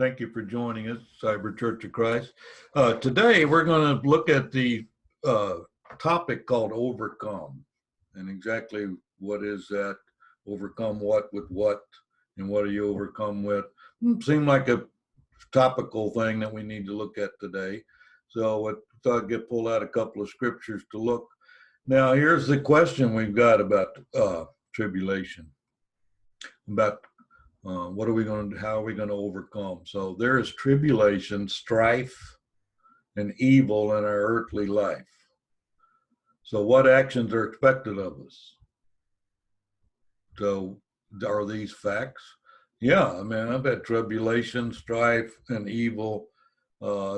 Thank you for joining us, Cyber Church of Christ. Today, we're going to look at the topic called overcome, and exactly what is that? Overcome what with what, and what are you overcome with? Seemed like a topical thing that we need to look at today. So I thought I'd pull out a couple of scriptures to look. Now, here's the question we've got about tribulation, about what are we going to, how are we going to overcome? So there is tribulation, strife, and evil in our earthly life. So what actions are expected of us? So are these facts? Yeah, I mean, I've had tribulation, strife, and evil.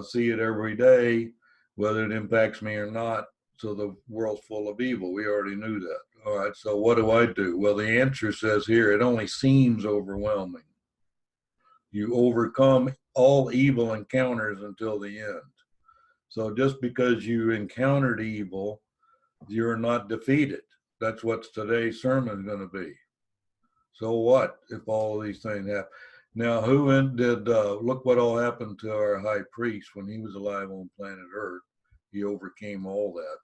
See it every day, whether it impacts me or not. So the world's full of evil. We already knew that. All right, so what do I do? Well, the answer says here, it only seems overwhelming. You overcome all evil encounters until the end. So just because you encountered evil, you're not defeated. That's what today's sermon is going to be. So what if all of these things happen? Now, look what all happened to our high priest when he was alive on planet Earth. He overcame all that.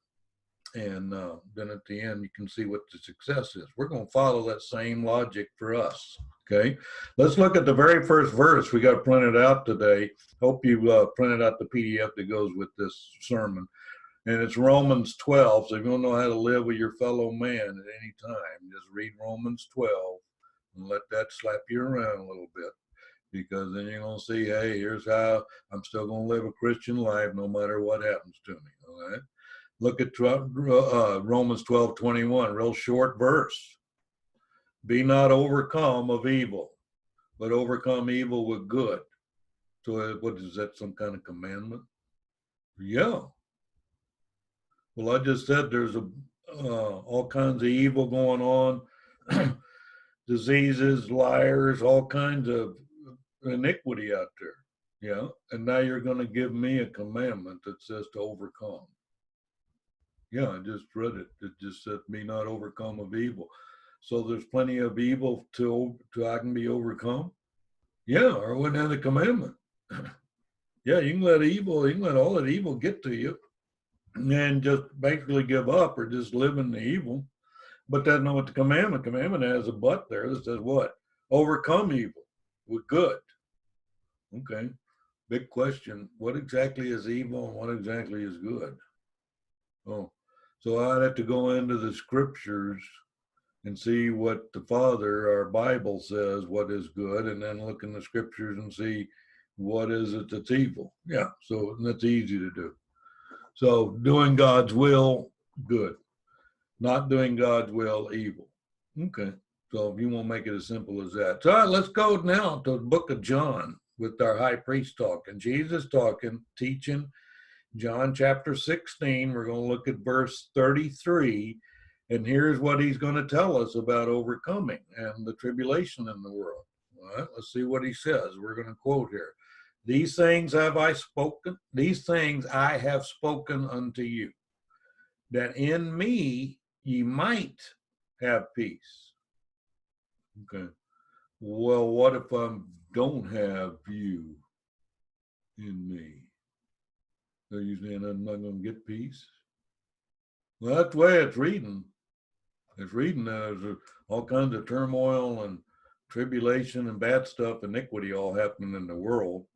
And then at the end, you can see what the success is. We're going to follow that same logic for us. Okay, let's look at the very first verse we got printed out today. Hope you printed out the PDF that goes with this sermon. And it's Romans 12. So if you don't know how to live with your fellow man at any time, just read Romans 12 and let that slap you around a little bit. Because then you're going to see, hey, here's how I'm still going to live a Christian life no matter what happens to me. All right. Look at Romans 12:21, real short verse. Be not overcome of evil, but overcome evil with good. So what is that, some kind of commandment? Yeah. Well, I just said there's all kinds of evil going on, diseases, liars, all kinds of iniquity out there. Yeah. And now you're going to give me a commandment that says to overcome. Yeah, I just read it. It just said, "Be not overcome of evil." So there's plenty of evil to I can be overcome. Yeah, or I wouldn't have the commandment. Yeah, you can let all that evil get to you, and just basically give up or just live in the evil. But that's not what the commandment. Commandment has a but there that says what? Overcome evil with good. Okay, big question. What exactly is evil and what exactly is good? Oh. So I'd have to go into the scriptures and see what the Father, our Bible, says what is good, and then look in the scriptures and see what is it that's evil. Yeah, so that's easy to do. So doing God's will, good. Not doing God's will, evil. Okay, so if you want to make it as simple as that. So all right, let's go now to the book of John with our high priest talking. Jesus talking, teaching. John chapter 16, we're going to look at verse 33, and here's what he's going to tell us about overcoming and the tribulation in the world. All right, let's see what he says. We're going to quote here. These things I have spoken unto you, that in me ye might have peace. Okay. Well, what if I don't have you in me? Are you saying I'm not going to get peace? Well, that's the way it's reading. It's reading there's all kinds of turmoil and tribulation and bad stuff, iniquity all happening in the world.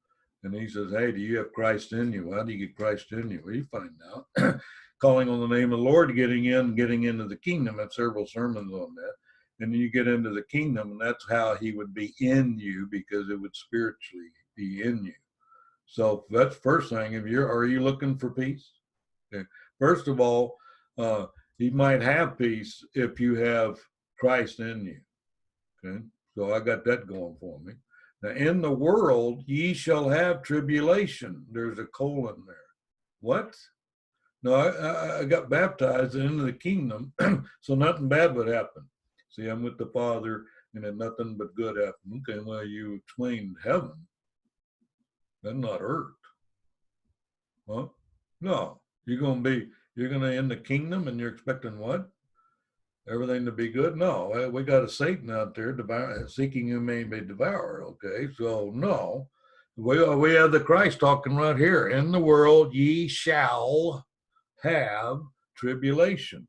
And he says, hey, do you have Christ in you? How do you get Christ in you? Well, you find out. Calling on the name of the Lord, getting into the kingdom. I have several sermons on that. And then you get into the kingdom, and that's how he would be in you, because it would spiritually be in you. So that's first thing. Are you looking for peace? Okay. First of all, you might have peace if you have Christ in you. Okay. So I got that going for me. Now, in the world, ye shall have tribulation. There's a colon there. What? No, I got baptized into the kingdom, so nothing bad would happen. See, I'm with the Father, and then nothing but good happened. Okay, well, you explained heaven. That's not earth. Huh? No, you're going to end the kingdom and you're expecting what? Everything to be good? No, we got a Satan out there seeking who may be devoured. Okay, so no, We have the Christ talking right here. In the world ye shall have tribulation.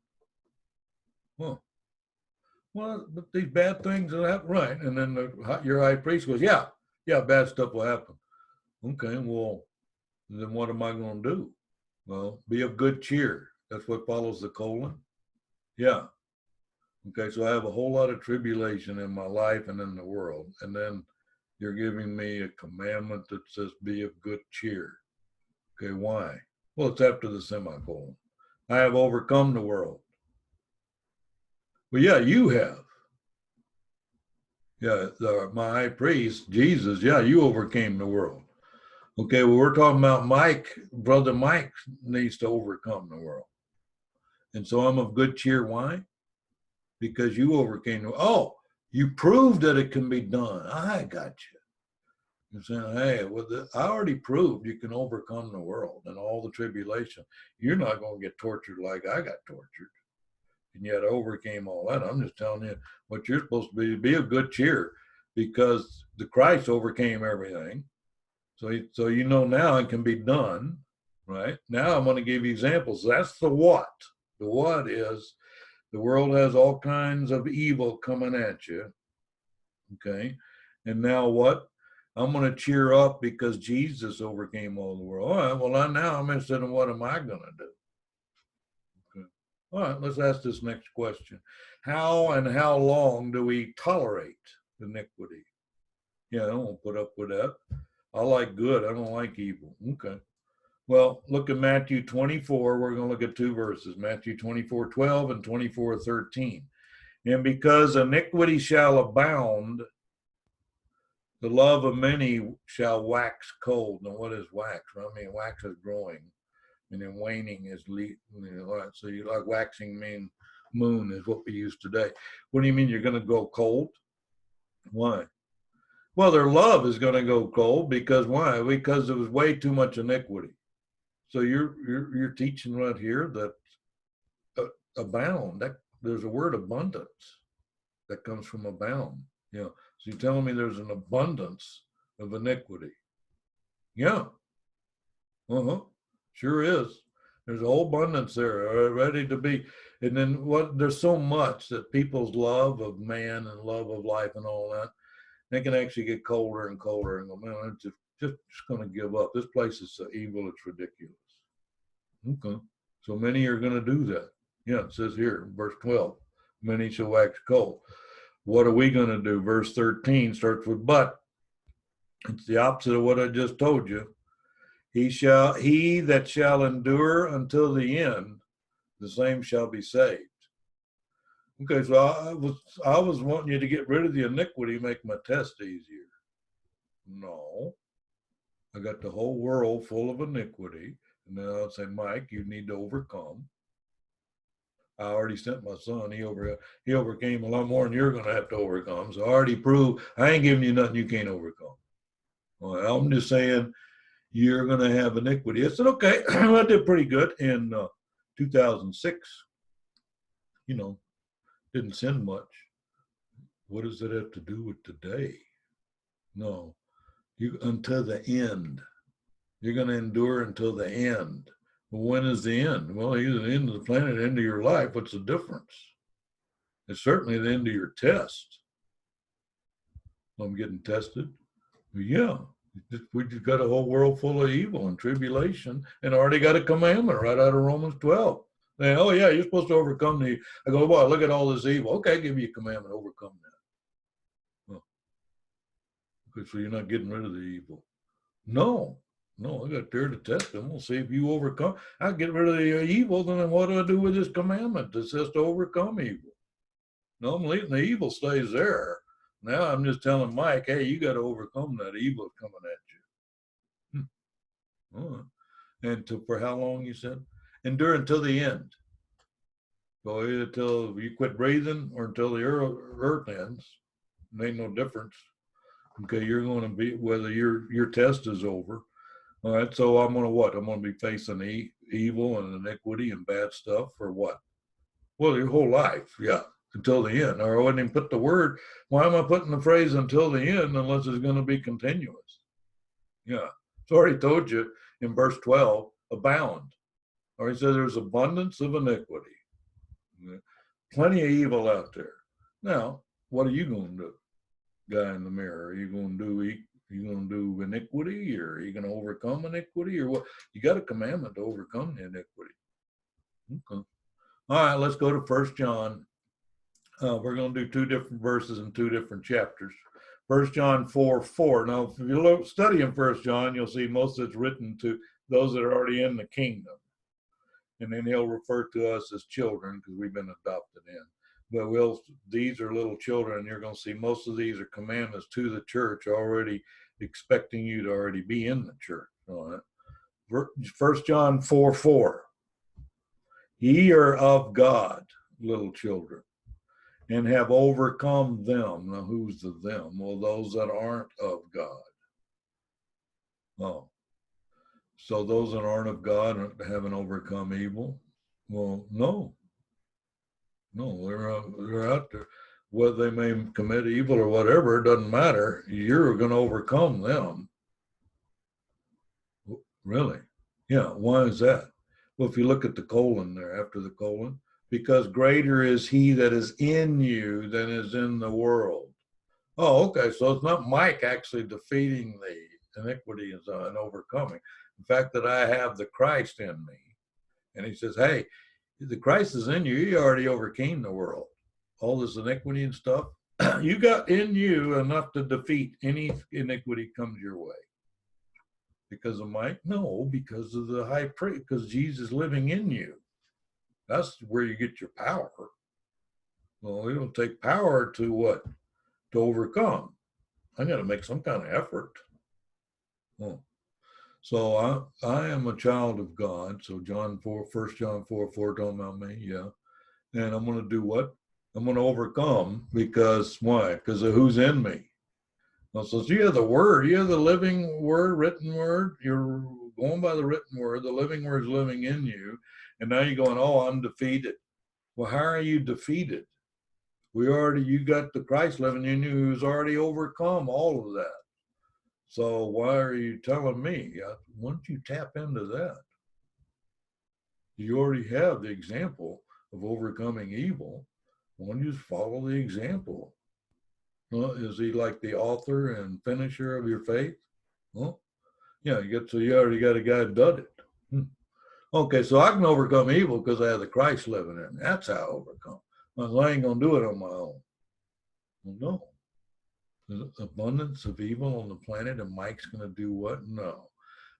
Well, but these bad things will happen, right? And then your high priest goes, yeah, bad stuff will happen. Okay, well, then what am I going to do? Well, be of good cheer. That's what follows the colon. Yeah. Okay, so I have a whole lot of tribulation in my life and in the world. And then you're giving me a commandment that says be of good cheer. Okay, why? Well, it's after the semicolon. I have overcome the world. Well, yeah, you have. Yeah, my high priest, Jesus, yeah, you overcame the world. Okay, well, we're talking about Mike. Brother Mike needs to overcome the world. And so I'm of good cheer. Why? Because you overcame the world. Oh, you proved that it can be done. I got you. You're saying, hey, well, I already proved you can overcome the world and all the tribulation. You're not going to get tortured like I got tortured. And yet I overcame all that. I'm just telling you what you're supposed to be of good cheer, because the Christ overcame everything. So you know now it can be done, right? Now I'm going to give you examples. That's the what. The what is the world has all kinds of evil coming at you, okay? And now what? I'm going to cheer up because Jesus overcame all the world. All right, well, now I'm interested in what am I going to do? Okay. All right, let's ask this next question. How and how long do we tolerate iniquity? Yeah, I don't want to put up with that. I like good. I don't like evil. Okay. Well, look at Matthew 24. We're going to look at two verses, Matthew 24:12 and 24:13. And because iniquity shall abound, the love of many shall wax cold. Now, what is wax? Well, I mean, wax is growing, and then waning is so you like waxing mean moon is what we use today. What do you mean you're going to go cold? Why? Well, their love is going to go cold because why? Because there was way too much iniquity. So you're teaching right here that abound. That there's a word abundance that comes from abound. So you're telling me there's an abundance of iniquity. Yeah. Sure is. There's a whole abundance there, ready to be. And then there's so much that people's love of man and love of life and all that, they can actually get colder and colder and go, man, I'm just going to give up. This place is so evil, it's ridiculous. Okay. So many are going to do that. Yeah, it says here, verse 12, many shall wax cold. What are we going to do? Verse 13 starts with but. It's the opposite of what I just told you. He that shall endure until the end, the same shall be saved. Okay, so I was wanting you to get rid of the iniquity, make my test easier. No. I got the whole world full of iniquity. And then I'll say, Mike, you need to overcome. I already sent my son. He overcame a lot more than you're going to have to overcome. So I already proved I ain't giving you nothing you can't overcome. Well, I'm just saying you're going to have iniquity. I said, okay, I did pretty good in 2006. Didn't sin much. What does it have to do with today? No, until the end. You're going to endure until the end. Well, when is the end? Well, either the end of the planet, the end of your life. What's the difference? It's certainly the end of your test. I'm getting tested. Yeah, we just got a whole world full of evil and tribulation, and already got a commandment right out of Romans 12. Saying, oh yeah, you're supposed to overcome the. I go, well, look at all this evil. Okay, give you a commandment, overcome that. Okay, so you're not getting rid of the evil. No, I got there to test them. We'll see if you overcome. I get rid of the evil, then what do I do with this commandment that says to overcome evil? No, I'm leaving the evil stays there. Now I'm just telling Mike, hey, you got to overcome that evil coming at you. All right. And for how long, you said? Endure until the end. So either until you quit breathing or until the earth ends. It ain't no difference. Okay, you're going to be, whether your test is over. All right, so I'm going to what? I'm going to be facing evil and iniquity and bad stuff for what? Well, your whole life, yeah, until the end. Or I wouldn't even put the word. Why am I putting the phrase until the end unless it's going to be continuous? Yeah. It's already told you in verse 12, abound. Or he says there's abundance of iniquity. Plenty of evil out there. Now, what are you going to do, guy in the mirror? Are you going to do iniquity, or are you going to overcome iniquity, or what? You got a commandment to overcome the iniquity. Okay. All right, let's go to First John. We're going to do two different verses in two different chapters. First John 4:4. Now, if you study in First John, you'll see most of it's written to those that are already in the kingdom. And then he'll refer to us as children because we've been adopted in. But these are little children, and you're going to see most of these are commandments to the church, already expecting you to already be in the church. All right. First John 4:4. Ye are of God, little children, and have overcome them. Now, who's the them? Well, those that aren't of God. Oh. So those that aren't of God haven't overcome evil? Well, no. No, they're out there. Whether they may commit evil or whatever, it doesn't matter. You're going to overcome them. Really? Yeah. Why is that? Well, if you look at the colon there, after the colon, because greater is he that is in you than is in the world. Oh, okay. So it's not Mike actually defeating the iniquity and overcoming. The fact that I have the Christ in me. And he says, hey, the Christ is in you. You already overcame the world. All this iniquity and stuff. You got in you enough to defeat any iniquity comes your way. Because of Mike? No, because of the high priest, because Jesus living in you. That's where you get your power. Well, it don't take power to what? To overcome. I got to make some kind of effort. Oh. So I am a child of God. So John 4, 1 John 4:4 talking about me, yeah. And I'm going to do what? I'm going to overcome because why? Because of who's in me. So you have the word, you have the living word, written word. You're going by the written word. The living word is living in you. And now you're going, oh, I'm defeated. Well, how are you defeated? You got the Christ living in you who's already overcome all of that. So why are you telling me? Why don't you tap into that? You already have the example of overcoming evil. Why don't you just follow the example? Is he like the author and finisher of your faith? Well, yeah, you already got a guy who did it. Okay, so I can overcome evil because I have the Christ living in me. That's how I overcome. I ain't gonna do it on my own. Well, no. There's abundance of evil on the planet, and Mike's gonna do what? No.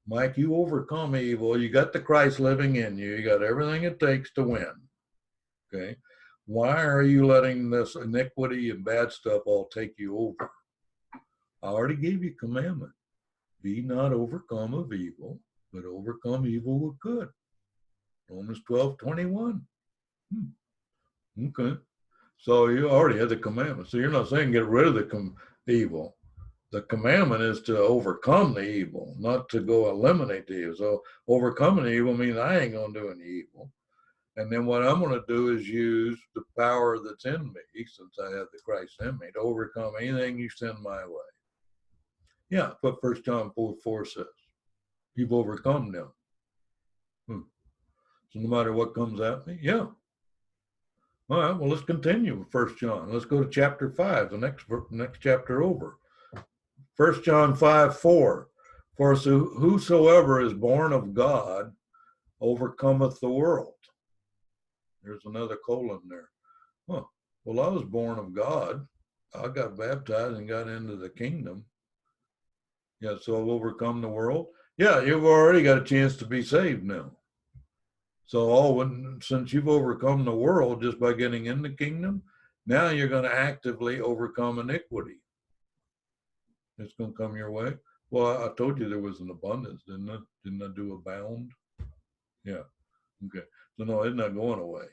Mike, you overcome evil. You got the Christ living in you. You got everything it takes to win. Okay. Why are you letting this iniquity and bad stuff all take you over? I already gave you commandment. Be not overcome of evil, but overcome evil with good. Romans 12:21. Okay. So you already had the commandment. So you're not saying get rid of the evil. The commandment is to overcome the evil, not to go eliminate the evil. So overcoming the evil means I ain't going to do any evil. And then what I'm going to do is use the power that's in me, since I have the Christ in me, to overcome anything you send my way. Yeah, but 1 John 4:4 says, you've overcome them. So no matter what comes at me, yeah. All right, well, let's continue with 1 John. Let's go to chapter 5, the next chapter over. 1 John 5:4. For whosoever is born of God overcometh the world. There's another colon there. Huh. Well, I was born of God. I got baptized and got into the kingdom. Yeah, so I've overcome the world. Yeah, you've already got a chance to be saved now. So since you've overcome the world just by getting in the kingdom, now you're going to actively overcome iniquity. It's going to come your way. Well, I told you there was an abundance, didn't I? Didn't I do abound? Yeah. Okay. So no, it's not going away.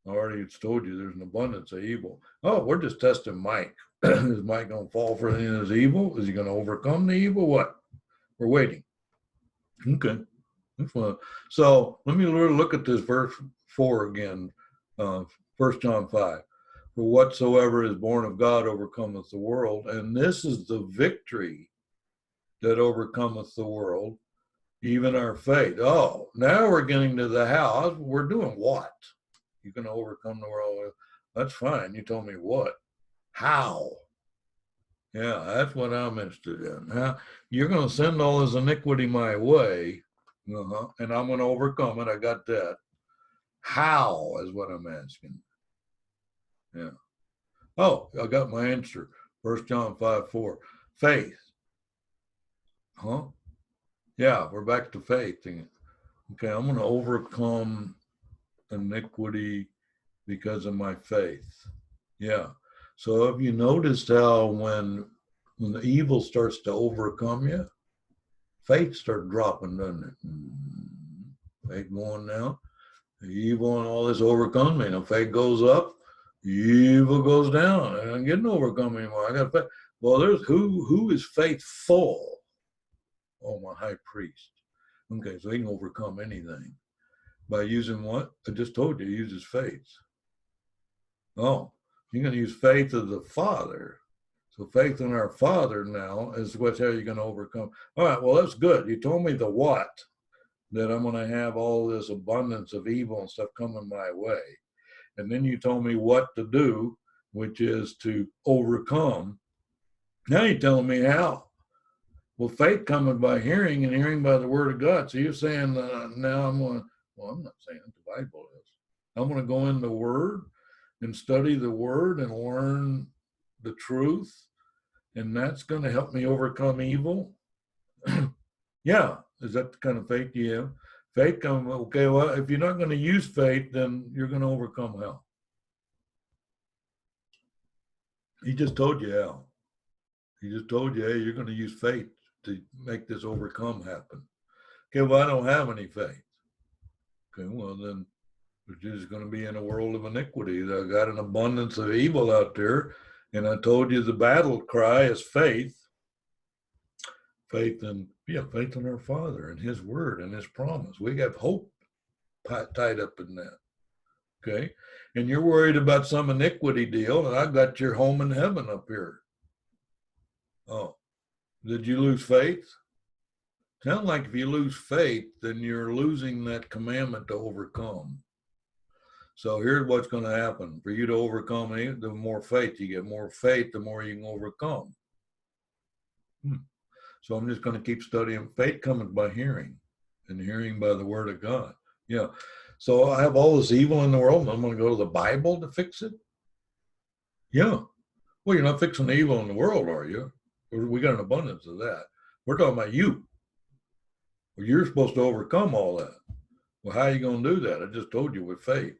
I already told you there's an abundance of evil. Oh, we're just testing Mike. Is Mike going to fall for any of his evil? Is he going to overcome the evil? What? We're waiting. Okay. So let me look at this verse 4 again. 1 John 5. For whatsoever is born of God overcometh the world. And this is the victory that overcometh the world, even our faith. Oh, now we're getting to the how. We're doing what? You can overcome the world. That's fine. You told me what? How? Yeah, that's what I'm interested in. How you're going to send all this iniquity my way, and I'm going to overcome it. I got that. How is what I'm asking. Yeah. Oh, I got my answer. 1 John 5:4. Faith. Huh? Yeah, we're back to faith. Okay, I'm going to overcome iniquity because of my faith. Yeah. So have you noticed how when the evil starts to overcome you, faith starts dropping, doesn't it? Faith going down. The evil and all this overcomes me. And faith goes up, evil goes down. I don't get no overcome anymore. I got faith. Well, there's who is faithful? Oh, my high priest. Okay, so he can overcome anything. By using what? I just told you, he uses faith. Oh, you're going to use faith of the Father. So faith in our Father now is what's how you're going to overcome. All right, well, that's good. You told me the what, that I'm going to have all this abundance of evil and stuff coming my way. And then you told me what to do, which is to overcome. Now you're telling me how. Well, faith coming by hearing and hearing by the word of God. So you're saying now I'm going to, well, I'm not saying it, the Bible is. I'm going to go in the word and study the word and learn the truth. And that's going to help me overcome evil. Yeah. Is that the kind of faith you have? Faith come, okay, well, if you're not going to use faith, then you're going to overcome hell. He just told you how. He just told you, hey, you're going to use faith to make this overcome happen. Okay, well, I don't have any faith. Okay, well, then we're just going to be in a world of iniquity. I got an abundance of evil out there. And I told you the battle cry is faith. Faith in our Father and his word and his promise. We have hope tied up in that. Okay. And you're worried about some iniquity deal, and I've got your home in heaven up here. Oh, did you lose faith? Sounds like if you lose faith, then you're losing that commandment to overcome. So here's what's going to happen. For you to overcome, the more faith you get, more faith, the more you can overcome. So I'm just going to keep studying. Faith comes by hearing, and hearing by the word of God. Yeah. So I have all this evil in the world, and I'm going to go to the Bible to fix it? Yeah. Well, you're not fixing the evil in the world, are you? We got an abundance of that. We're talking about you. Well, you're supposed to overcome all that. Well, how are you going to do that? I just told you with faith.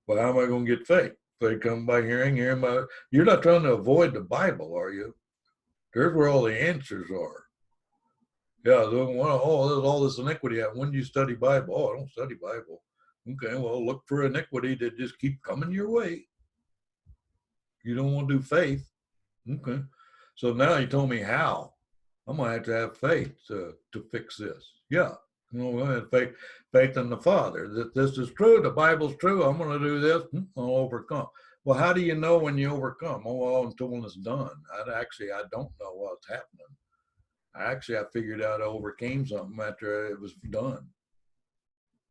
Well, how am I going to get faith? Faith comes by hearing, hearing by... You're not trying to avoid the Bible, are you? There's where all the answers are. Yeah, there's all this iniquity. When do you study Bible? Oh, I don't study Bible. Okay, well, look for iniquity to just keep coming your way. You don't want to do faith. Okay. So now you told me how. I'm going to have faith to fix this. Yeah. I have faith in the Father that this is true. The Bible's true. I'm going to do this. I'll overcome. Well, how do you know when you overcome? Oh, well, until it's done. I don't know what's happening. I figured out I overcame something after it was done.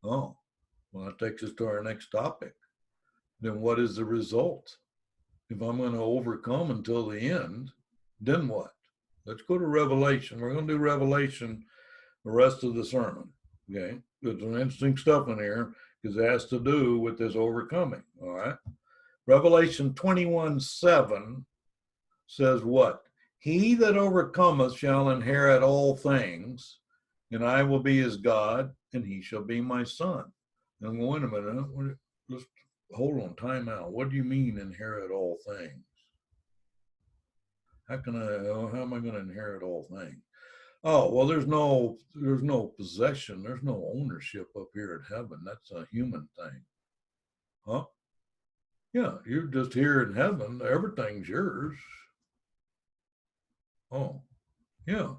Oh, well, that takes us to our next topic. Then what is the result? If I'm going to overcome until the end, then what? Let's go to Revelation. We're going to do Revelation the rest of the sermon. Okay. There's some interesting stuff in here because it has to do with this overcoming. All right. Revelation 21:7 says what? He that overcometh shall inherit all things, and I will be his God, and he shall be my son. And wait a minute. Let's hold on, time out. What do you mean inherit all things? How am I going to inherit all things? Oh, well, there's no possession. There's no ownership up here in heaven. That's a human thing. Huh? Yeah, you're just here in heaven. Everything's yours. Oh, yeah.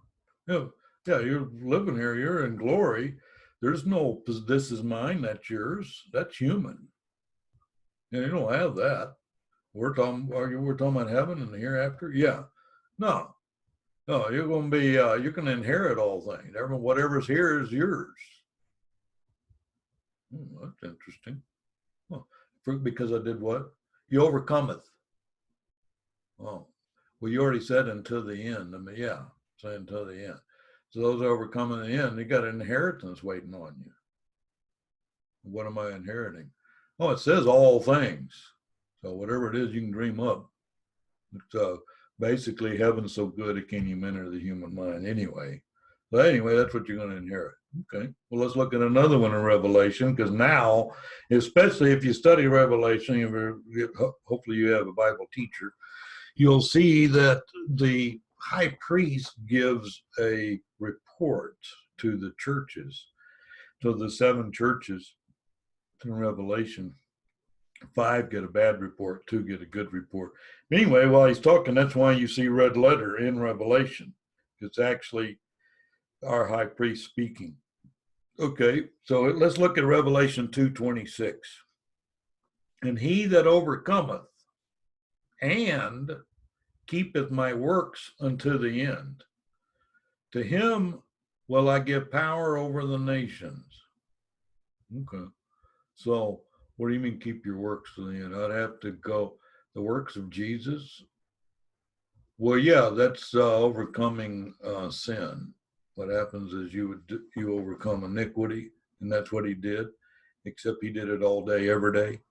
You're living here. You're in glory. There's no, this is mine, that's yours. That's human. Yeah, you don't have that. We're talking about heaven and the hereafter. Yeah. No. No, you're going to be, you're going to inherit all things. Whatever's here is yours. That's interesting. Oh, because I did what? You overcometh. Oh, well, you already said until the end. I mean, yeah, say until the end. So those overcoming the end, you got an inheritance waiting on you. What am I inheriting? Oh, it says all things. So whatever it is, you can dream up. It's basically heaven's so good it can't even enter the human mind anyway. So anyway, that's what you're going to inherit. Okay. Well, let's look at another one in Revelation, because now, especially if you study Revelation, hopefully you have a Bible teacher, you'll see that the high priest gives a report to the churches, to the seven churches in Revelation. 5 get a bad report, 2 get a good report. Anyway, while he's talking, that's why you see red letter in Revelation. It's actually our high priest speaking. Okay, so let's look at Revelation 2:26. And he that overcometh and keepeth my works unto the end, to him will I give power over the nations. Okay, so what do you mean keep your works to the end? I'd have to go the works of Jesus. Well, yeah, that's overcoming sin. What happens is you overcome iniquity, and that's what he did, except he did it all day, every day.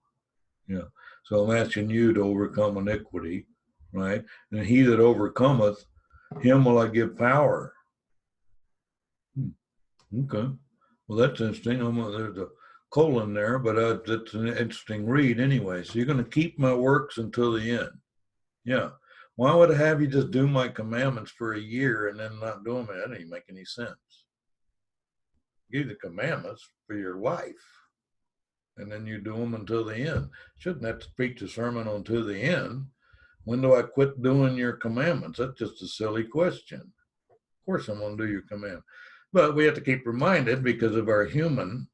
Yeah. So I'm asking you to overcome iniquity, right? And he that overcometh, him will I give power. Okay. Well, that's interesting. There's a colon there, but that's an interesting read anyway. So you're going to keep my works until the end. Yeah. Why would I have you just do my commandments for a year and then not do them? That doesn't make any sense. Give the commandments for your life, and then you do them until the end. Shouldn't have to preach a sermon until the end. When do I quit doing your commandments? That's just a silly question. Of course I'm going to do your command. But we have to keep reminded because of our human,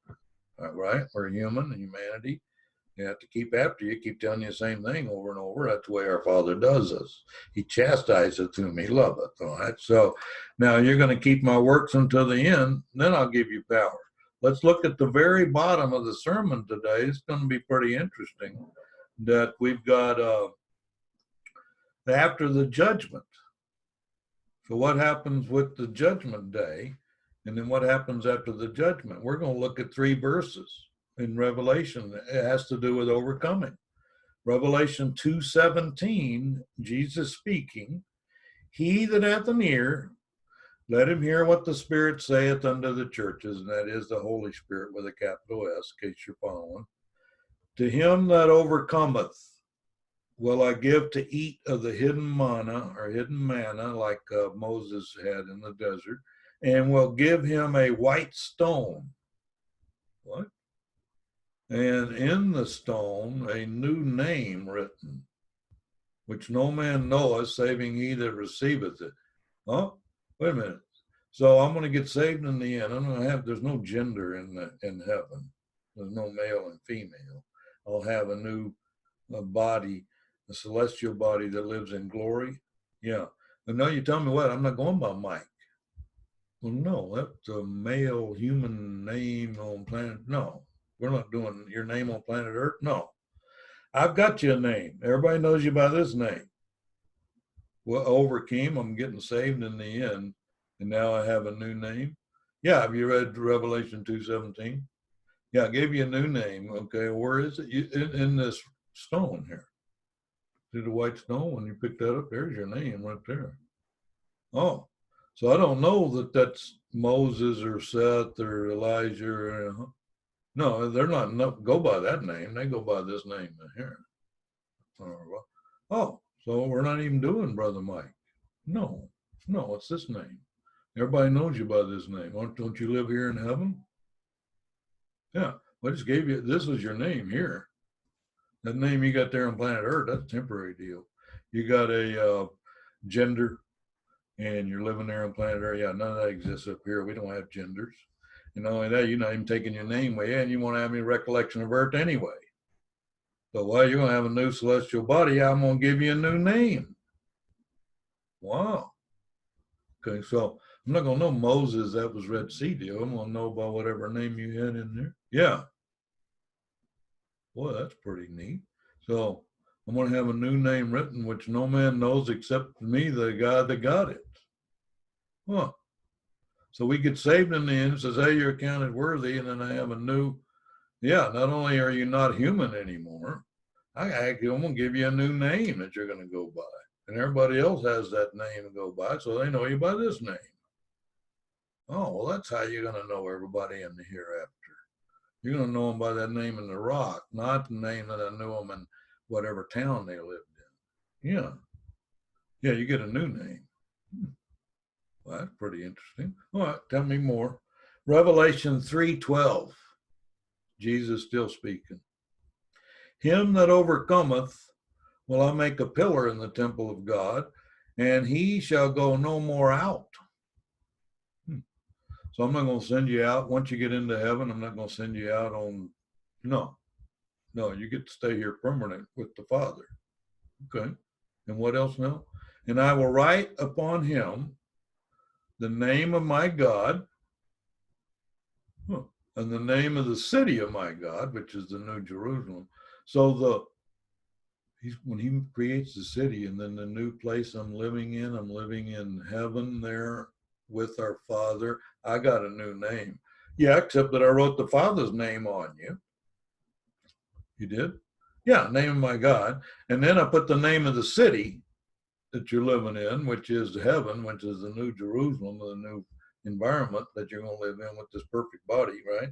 right? We're human and humanity. You have to keep after you, keep telling you the same thing over and over. That's the way our Father does us. He chastises whom he loveth. All right. So now you're going to keep my works until the end, then I'll give you power. Let's look at the very bottom of the sermon today. It's going to be pretty interesting that we've got after the judgment. So what happens with the judgment day? And then what happens after the judgment? We're going to look at 3 verses in Revelation. It has to do with overcoming. Revelation 2:17, Jesus speaking, he that hath an ear, let him hear what the Spirit saith unto the churches, and that is the Holy Spirit with a capital S, in case you're following. To him that overcometh will I give to eat of the hidden manna, like Moses had in the desert, and will give him a white stone. What? And in the stone a new name written, which no man knoweth, saving he that receiveth it. Oh, wait a minute. So I'm going to get saved in the end. There's no gender in heaven. There's no male and female. I'll have a new body, a celestial body that lives in glory. Yeah. And now you tell me what? I'm not going by Mike. Well, no, that's a male human name on planet. No. We're not doing your name on planet Earth. No, I've got you a name. Everybody knows you by this name. Well, overcame. I'm getting saved in the end, and now I have a new name. Yeah, have you read Revelation 2:17? Yeah, I gave you a new name. Okay, where is it? In this stone here. See the white stone? When you pick that up, there's your name right there. Oh, so I don't know that that's Moses or Seth or Elijah or. No, they're not go by that name. They go by this name here. Oh, so we're not even doing Brother Mike. No, it's this name. Everybody knows you by this name. Don't you live here in heaven? Yeah, I just gave you, this is your name here. That name you got there on planet Earth, that's a temporary deal. You got a gender and you're living there on planet Earth. Yeah, none of that exists up here. We don't have genders. And not only that, you're not even taking your name away, and you won't have any recollection of Earth anyway. So, well, you're going to have a new celestial body. I'm going to give you a new name. Wow. Okay, so I'm not going to know Moses, that was Red Sea deal. I'm going to know by whatever name you had in there. Yeah. Boy, that's pretty neat. So I'm going to have a new name written, which no man knows except me, the God that got it. Huh. So we get saved in the end. It says, hey, you're counted worthy. And then I have a new, yeah, not only are you not human anymore, I'm going to give you a new name that you're going to go by. And everybody else has that name to go by, so they know you by this name. Oh, well, that's how you're going to know everybody in the hereafter. You're going to know them by that name in the rock, not the name that I knew them in whatever town they lived in. Yeah. Yeah, you get a new name. Well, that's pretty interesting. All right, tell me more. Revelation 3:12. Jesus still speaking. Him that overcometh will I make a pillar in the temple of God, and he shall go no more out. So I'm not going to send you out. Once you get into heaven, I'm not going to send you out on, no, you get to stay here permanent with the Father. Okay. And what else now? And I will write upon him the name of my God, and the name of the city of my God, which is the New Jerusalem. So when he creates the city, and then the new place I'm living in heaven there with our Father. I got a new name. Yeah, except that I wrote the Father's name on you. You did? Yeah, name of my God. And then I put the name of the city that you're living in, which is heaven, which is the New Jerusalem, the new environment that you're going to live in with this perfect body, right?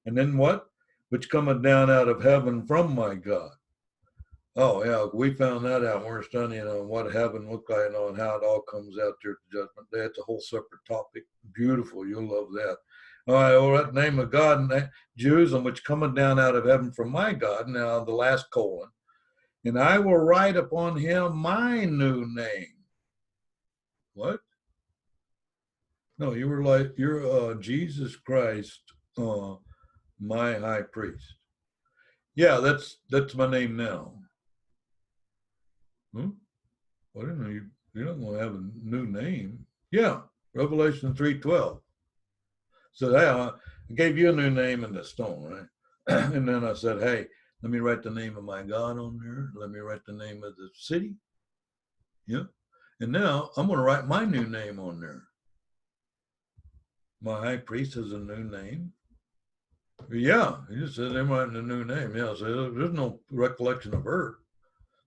And then what? Which cometh down out of heaven from my God. Oh, yeah, we found that out. We're studying on what heaven looked like, and how it all comes out there at the judgment day. It's a whole separate topic. Beautiful. You'll love that. All right, all right, name of God, Jerusalem, which cometh down out of heaven from my God. Now, the last colon. And I will write upon him my new name. What? No, you're Jesus Christ, my high priest. Yeah, that's my name now. Well, I didn't know you're not going to have a new name. Yeah, Revelation 3:12. So I gave you a new name in the stone, right? And then I said, hey, let me write the name of my God on there. Let me write the name of the city. Yeah. And now I'm going to write my new name on there. My high priest has a new name. Yeah, he just said they're writing a new name. Yeah, so there's no recollection of her.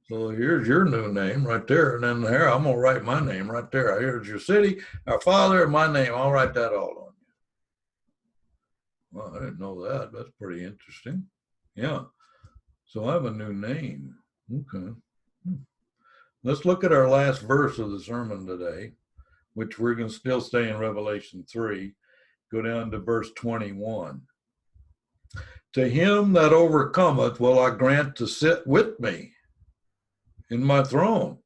So here's your new name right there. And then here, I'm going to write my name right there. Here's your city, our Father, my name. I'll write that all on you. Well, I didn't know that. That's pretty interesting. Yeah. So I have a new name. Okay. Let's look at our last verse of the sermon today, which we're going to still stay in Revelation 3. Go down to verse 21. To him that overcometh will I grant to sit with me in my throne,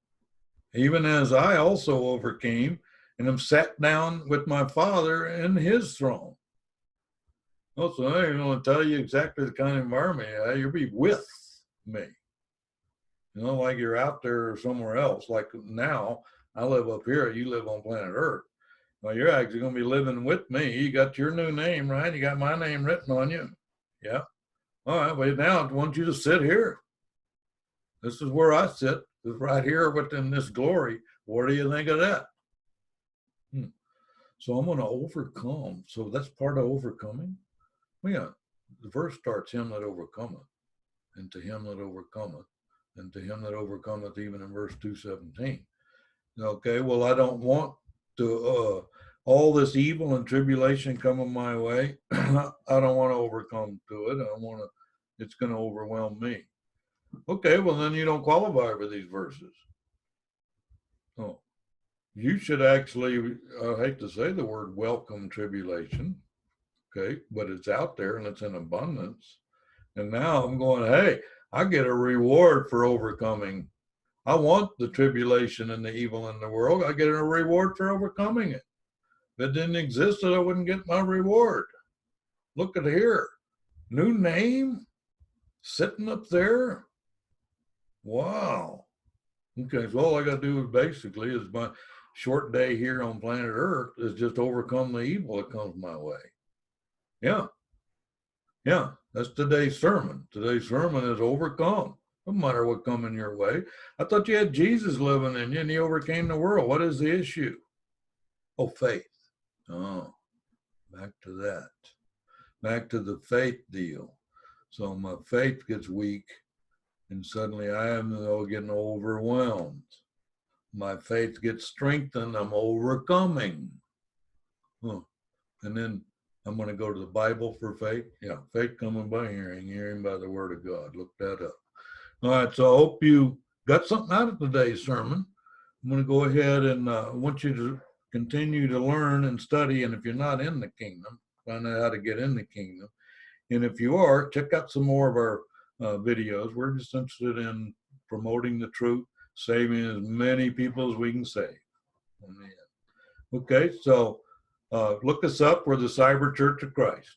even as I also overcame and am sat down with my Father in his throne. Oh, so I'm going to tell you exactly the kind of environment you'll be with me. You know, like you're out there somewhere else. Like now, I live up here, you live on planet Earth. Well, you're actually going to be living with me. You got your new name, right? You got my name written on you. Yeah. All right, well, now I want you to sit here. This is where I sit, right here within this glory. What do you think of that? So I'm going to overcome. So that's part of overcoming. Well, yeah, the verse starts, him that overcometh, and to him that overcometh, and to him that overcometh, even in verse 2:17. Okay, well, I don't want to, all this evil and tribulation coming my way. I don't want to overcome to it. It's going to overwhelm me. Okay, well, then you don't qualify for these verses. Oh, you should actually, I hate to say the word welcome tribulation, okay, but it's out there and it's in abundance. And now I'm going, hey, I get a reward for overcoming. I want the tribulation and the evil in the world. I get a reward for overcoming it. If it didn't exist, I wouldn't get my reward. Look at here. New name sitting up there. Wow. Okay, so all I got to do basically is short day here on planet Earth is just overcome the evil that comes my way. Yeah. Yeah. That's today's sermon. Today's sermon is overcome. No matter what coming your way. I thought you had Jesus living in you and he overcame the world. What is the issue? Oh, faith. Oh, back to that. Back to the faith deal. So my faith gets weak and suddenly I am getting overwhelmed. My faith gets strengthened. I'm overcoming. Huh. And then I'm going to go to the Bible for faith. Yeah, faith coming by hearing, hearing by the word of God. Look that up. All right, so I hope you got something out of today's sermon. I'm going to go ahead and want you to continue to learn and study. And if you're not in the kingdom, find out how to get in the kingdom. And if you are, check out some more of our videos. We're just interested in promoting the truth, saving as many people as we can save. Amen. Okay, so look us up. We're the Cyber Church of Christ.